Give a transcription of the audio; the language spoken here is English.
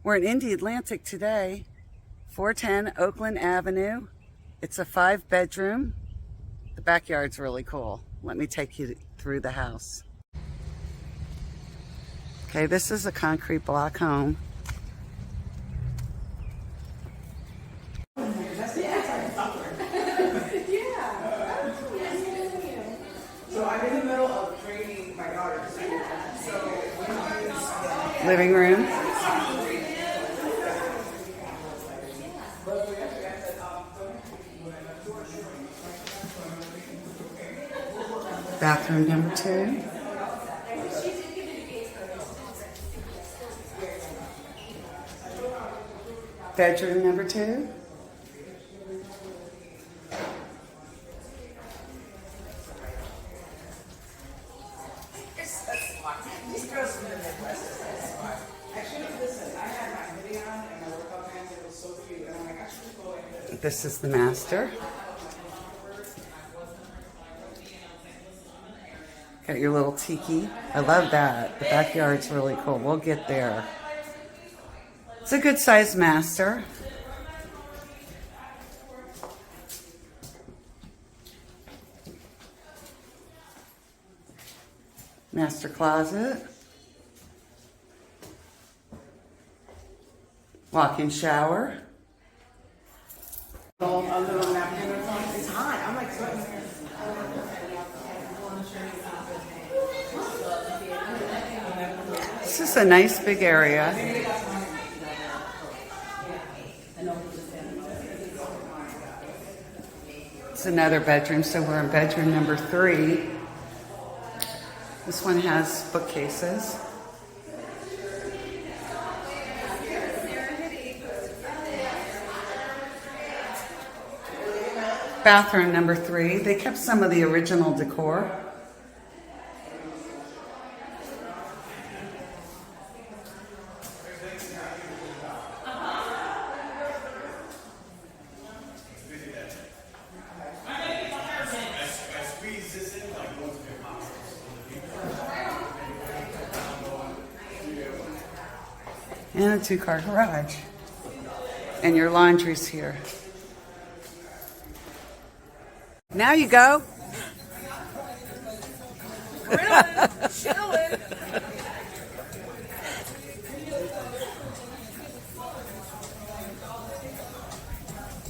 We're in Indialantic today, 410 Oakland Avenue. It's a 5-bedroom. The backyard's really cool. Let me take you through the house. Okay, this is a concrete block home. So I'm in the middle of training my daughter. Living room. Bathroom number 2. Bedroom number 2. These girls from the Midwest, that's why. I should have listened. I had my hoodie on and my workout pants, it was so cute. And I'm like, I should go ahead. This is the master. Got your little tiki. I love that. The backyard's really cool. We'll get there. It's a good sized master. Master closet. Walk-in shower. A little napkin or something. It's hot. I'm like sweating. This is a nice big area. It's another bedroom, so we're in bedroom number 3. This one has bookcases. Bathroom number 3. They kept some of the original decor. And a 2-car garage. And your laundry's here. Now you go. Chilling.